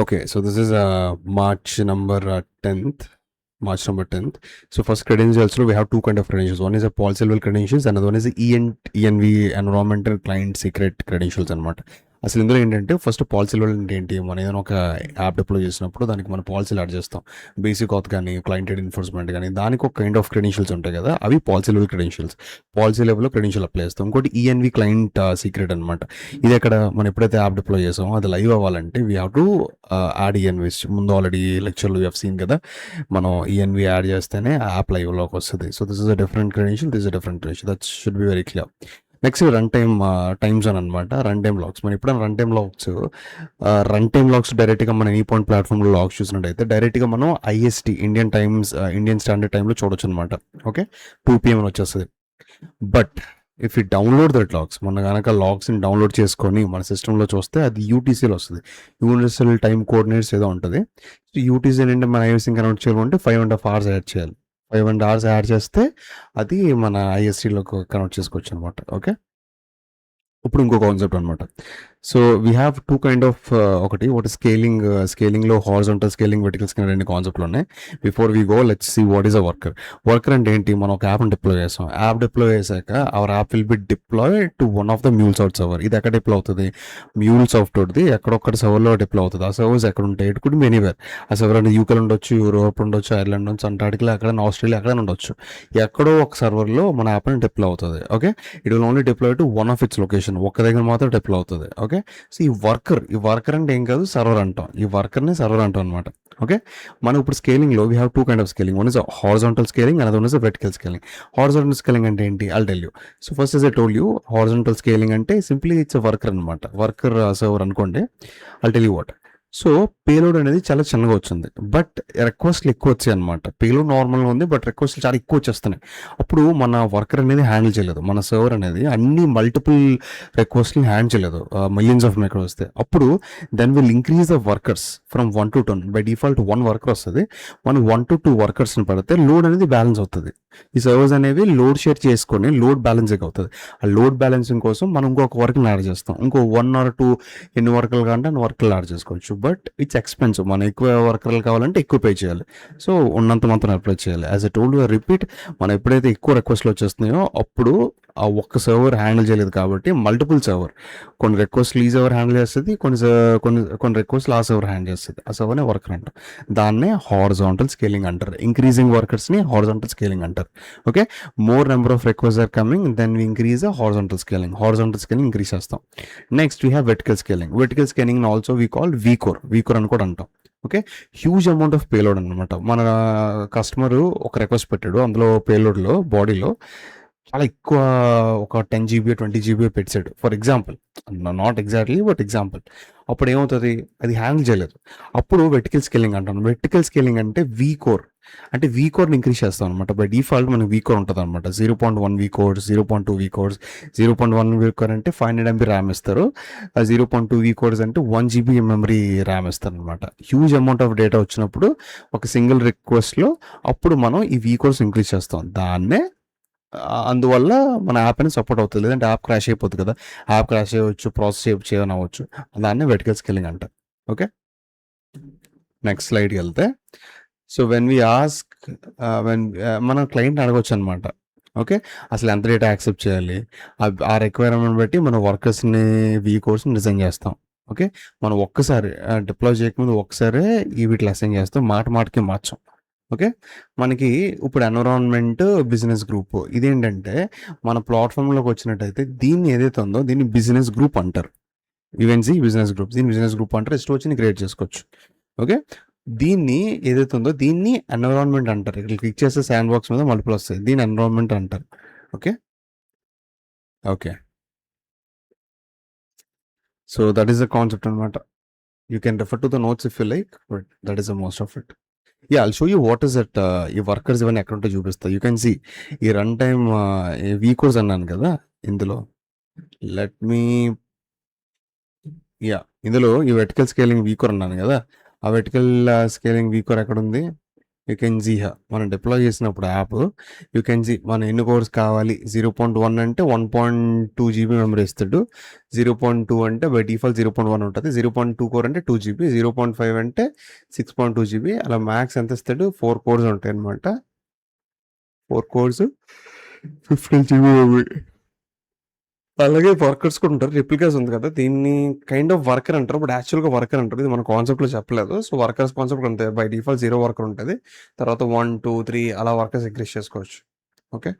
Okay, so this is March number 10th. March number 10th. So first credentials, we have two kind of credentials. One is a policy level credentials, another one is the ENV environmental client secret credentials అనమాట. అసలు ఇందులో ఏంటంటే first policy level అంటే ఏంటి, మనం ఏదైనా ఒక app deploy చేసినప్పుడు దానికి మన పాలసీలు యాడ్ చేస్తాం. బేసిక్ ఆత్ కానీ క్లయింటెడ్ ఎన్ఫోర్స్మెంట్ కానీ దానికి ఒక కైండ్ ఆఫ్ క్రెడెన్షియల్స్ ఉంటాయి కదా, అవి పాలసీ లెవెల్ క్రెడెన్షియల్స్. పాలసీ లెవెల్లో క్రెడెన్షియల్ అప్లై చేస్తాం. ఇంకోటి ఈఎన్వి క్లయింట్ సీక్రెట్ అనమాట. ఇది ఎక్కడ మనం ఎప్పుడైతే యాప్ డిప్లాయ్ చేసామో అది లైవ్ అవ్వాలంటే వీ హ్యావ్ టు యాడ్ ఈఎన్విస్. ముందు ఆల్రెడీ లెక్చర్లు యూ హ్యావ్ సీన్ కదా, మనం ఈఎన్వి యాడ్ చేస్తేనే యాప్ లైవ్లోకి వస్తుంది. So this is a different credential, this is a different credential, that should be very clear. Next run time time zone అనమాట. Run time logs, మనం ఎప్పుడైనా run time logs డైరెక్ట్గా మనం ఈ పాయింట్ ప్లాట్ఫామ్లో లాగ్స్ చూసినట్టయితే డైరెక్ట్గా మనం ఐఎస్టీ ఇండియన్ స్టాండర్డ్ టైంలో చూడొచ్చు అనమాట. ఓకే, 2 PM అని వచ్చేస్తుంది. But if you download that logs, మన కనుక లాగ్స్ని డౌన్లోడ్ చేసుకొని మన సిస్టంలో చూస్తే అది యూటీసీలో వస్తుంది. యూనివర్సల్ టైమ్ కోఆర్డినేట్స్ ఏదో ఉంటుంది. సో యూటీసీ ఏంటంటే మన ఐఎస్సీ కనెక్ట్ చేయాలంటే 5.5 hours యాడ్ చేయాలి. 5.5 hours యాడ్ చేస్తే అది మన ఐఎస్సీలోకి కనెక్ట్ చేసుకోవచ్చు అనమాట. ఓకే, ఇప్పుడు ఇంకో కాన్సెప్ట్ అనమాట. So we have two kind of ఒకటి స్కేలింగ్లో హారిజాంటల్ స్కేలింగ్, వెర్టికల్ స్కేలింగ్ రెండు కాన్సెప్ట్లు ఉన్నాయి. Before we go let's see what is a worker అంటే ఏంటి. మనం ఒక యాప్ని డిప్లాయ్ చేస్తాం. యాప్ డిప్లాయ్ చేశాక our app will be deploy to one of the MuleSoft server. ఇది ఎక్కడ డిప్లాయ్ అవుతుంది, మ్యూల్సాఫ్ట్ది ఎక్కడొక్కటి సర్వర్లో డిప్లాయ్ అవుతుంది. ఆ సర్వర్స్ ఎక్కడ ఉంటాయి, ఇట్ కుడ్ బి ఎనీవేర్. ఆ సర్వర్ అంటే యూకేలో ఉండొచ్చు, యూరోప్ ఉండొచ్చు, ఐర్లాండ్ ఉండొచ్చు, అంటార్టికా, ఎక్కడ ఆస్ట్రేలియా ఎక్కడ ఉండొచ్చు. ఎక్కడో ఒక సర్వర్లో మన యాప్ని డిప్లాయ్ అవుతుంది. Okay, it will only deploy to one of it's location, ఒక్క దగ్గర మాత్రం డిప్లాయ్ అవుతుంది. ఓకే, సో ఈ వర్కర్ అంటే ఏం కాదు, సర్వర్ అంటాం. ఈ వర్కర్ని సర్వర్ అంటాం అనమాట. ఓకే, మనం ఇప్పుడు స్కేలింగ్లో we have two kind of scaling. One is horizontal scaling, another one is vertical scaling. Horizontal scaling అంటే ఏంటి, I'll tell you. So first is I told you, horizontal scaling అంటే సింప్లీ ఇట్స్ అ వర్కర్ అనమాట. Worker server అనుకోండి. I'll tell you what. So payload అనేది చాలా చిన్నగా వచ్చింది, but రిక్వెస్ట్లు ఎక్కువ వచ్చాయి అనమాట. పేలోడ్ నార్మల్గా ఉంది, బట్ రిక్వెస్ట్లు చాలా ఎక్కువ వచ్చేస్తున్నాయి. అప్పుడు మన వర్కర్ అనేది హ్యాండిల్ చేయలేదు, మన సర్వర్ అనేది అన్ని మల్టిపుల్ రిక్వెస్ట్ని హ్యాండిల్ చేయలేదు, మిలియన్స్ ఆఫ్ మైక్రో వస్తే. అప్పుడు then will increase the workers from 1 to 10. By default 1 worker వస్తుంది. మనం 1 to 2 వర్కర్స్ని పెడితే లోడ్ అనేది బ్యాలెన్స్ అవుతుంది. ఈ సర్వర్స్ అనేవి లోడ్ షేర్ చేసుకొని లోడ్ బ్యాలెన్సింగ్ అవుతుంది. ఆ లోడ్ బ్యాలెన్సింగ్ కోసం మనం ఇంకొక వర్క్ని యాడ్ చేస్తాం. ఇంకో 1 or 2 ఎన్ని వర్కర్లు కావాలంటే అన్ని వర్కర్లు యాడ్ చేసుకోవచ్చు. బట్ ఇట్స్ ఎక్స్పెన్సివ్, మనం ఎక్కువ వర్కర్లు కావాలంటే ఎక్కువ పే చేయాలి. సో ఉన్నంత మాత్రం అప్లై చేయాలి. యాజ్ ఎ టోల్డ్ రిపీట్, మనం ఎప్పుడైతే ఎక్కువ రిక్వెస్ట్లు వచ్చేస్తున్నాయో అప్పుడు ఆ ఒక్క సర్వర్ హ్యాండిల్ చేయలేదు కాబట్టి మల్టిపుల్ సర్వర్, కొన్ని రిక్వెస్ట్లు ఈ సర్వర్ హ్యాండిల్ చేస్తుంది, కొన్ని రిక్వెస్ట్లు ఆ సర్వర్ హ్యాండిల్ చేస్తుంది. ఆ సర్వర్నే వర్కర్ అంటారు. దాన్నే హారిజాంటల్ స్కేలింగ్ అంటారు. ఇంక్రీజింగ్ వర్కర్స్ని హారిజాంటల్ స్కేలింగ్ అంటారు. Okay, more number of request are coming, then we increase horizontal scaling. Horizontal scaling increase చేస్తాం. Next we have vertical scaling. Vertical scaling also we call vCore అని కూడా అంటాం. Okay, huge amount of payload అనమాట. మన customer ఒక request పెట్టాడు, అందులో పేలోడ్లో బాడీలో చాలా ఎక్కువ, ఒక 10 GB 20 GB పెట్టాడు for example, not exactly but example. అప్పుడు ఏమవుతుంది, అది హ్యాండిల్ చేయలేదు. అప్పుడు వెర్టికల్ స్కేలింగ్ అంటాను. వెర్టికల్ స్కేలింగ్ అంటే వీకోర్ని ఇంక్రీజ్ చేస్తాం అనమాట. బై డిఫాల్ట్ మనకి వీకోర్ ఉంటుంది అనమాట. 0.1 వీకోర్, 0.2 వీకోర్స్. 0.1 వీకోర్ అంటే 500 MB ర్యామ్ ఇస్తారు. 0.2 వీకోర్స్ అంటే 1 GB మెమరీ ర్యామ్ ఇస్తారు అనమాట. హ్యూజ్ అమౌంట్ ఆఫ్ డేటా వచ్చినప్పుడు ఒక సింగిల్ రిక్వెస్ట్లో అప్పుడు మనం ఈ వీకోర్స్ ఇంక్రీజ్ చేస్తాం. దాన్నే అందువల్ల మన యాప్ అనేది సపోర్ట్ అవుతుంది. లేదంటే యాప్ క్రాష్ అయిపోతుంది కదా, యాప్ క్రాష్ అయ్యవచ్చు, ప్రాసెస్ చేయని అవ్వచ్చు. దాన్ని వెర్టికల్ స్కేలింగ్ అంటారు. ఓకే, నెక్స్ట్ స్లైడ్కి వెళ్తే, సో వెన్ వీ ఆస్క్, మన క్లయింట్ అడగొచ్చు అనమాట. ఓకే, అసలు ఎంత డేటా యాక్సెప్ట్ చేయాలి, ఆ రిక్వైర్మెంట్ బట్టి మన వర్కర్స్ని వీకోర్స్ని డిజైన్ చేస్తాం. ఓకే, మనం ఒక్కసారి డిప్లాయ్ చేయకముందు ఒక్కసారే ఈ వీటిని అసైన్ చేస్తాం, మాటకి మార్చాం. ఓకే, మనకి ఇప్పుడు ఎన్విరాన్మెంట్, బిజినెస్ గ్రూప్, ఇదేంటంటే మన ప్లాట్ఫామ్లోకి వచ్చినట్టయితే దీన్ని ఏదైతే ఉందో దీన్ని బిజినెస్ గ్రూప్ అంటారు. ఈవెన్సీ బిజినెస్ గ్రూప్, దీన్ని బిజినెస్ గ్రూప్ అంటారు. ఇష్టం వచ్చి క్రియేట్ చేసుకోవచ్చు. ఓకే, దీన్ని ఏదైతే ఉందో దీన్ని ఎన్విరాన్మెంట్ అంటారు. ఇక్కడ క్లిక్ చేస్తే శాండ్ బాక్స్ మీద మల్టిపుల్ వస్తాయి, దీన్ని ఎన్విరాన్మెంట్ అంటారు. Okay okay, so that is the concept అనమాట. You can refer to the notes if you like, but that is the most of it. I'll show you what is that. ఈ workers ఇవన్నీ ఎక్కడ ఉంటే చూపిస్తా. You can see ఈ run time vCores అన్నాను కదా, ఇందులో లెట్ మీ, ఇందులో ఈ వెర్టికల్ స్కేలింగ్ వీకోర్ అన్నాను కదా, ఆ వెర్టికల్ స్కేలింగ్ వీకోర్ ఎక్కడ ఉంది, యూ కెన్ సీ మనం డిప్లాయ్ చేసినప్పుడు యాప్ యూ కెన్ సీ మన ఎన్ని కోర్స్ కావాలి. 0.1 అంటే 1.2 GB మెమరీ ఇస్తాడు. 0.2 అంటే బై డిఫాల్ట్ 0.1 ఉంటుంది. 0.2 కోర్ అంటే 2 GB. 0.5 అంటే 6.2 GB. అలా మ్యాక్స్ ఎంత ఇస్తాడు? 4 కోర్స్ ఉంటాయి అనమాట. 4 కోర్స్ 15 GB మెమరీ. అలాగే వర్కర్స్ కూడా ఉంటారు. రిప్లికాస్ ఉంది కదా, దీన్ని కైండ్ ఆఫ్ వర్కర్ అంటారు, బట్ యాక్చువల్గా వర్కర్ అంటారు. ఇది మన కాన్సెప్ట్లో చెప్పలేదు. సో వర్కర్స్ కాన్సెప్ట్ ఉంటాయి. బై డిఫాల్ట్ 0 వర్కర్ ఉంటుంది. తర్వాత 1, 2, 3 అలా వర్కర్స్ ఇంక్రీజ్ చేసుకోవచ్చు. ఓకే.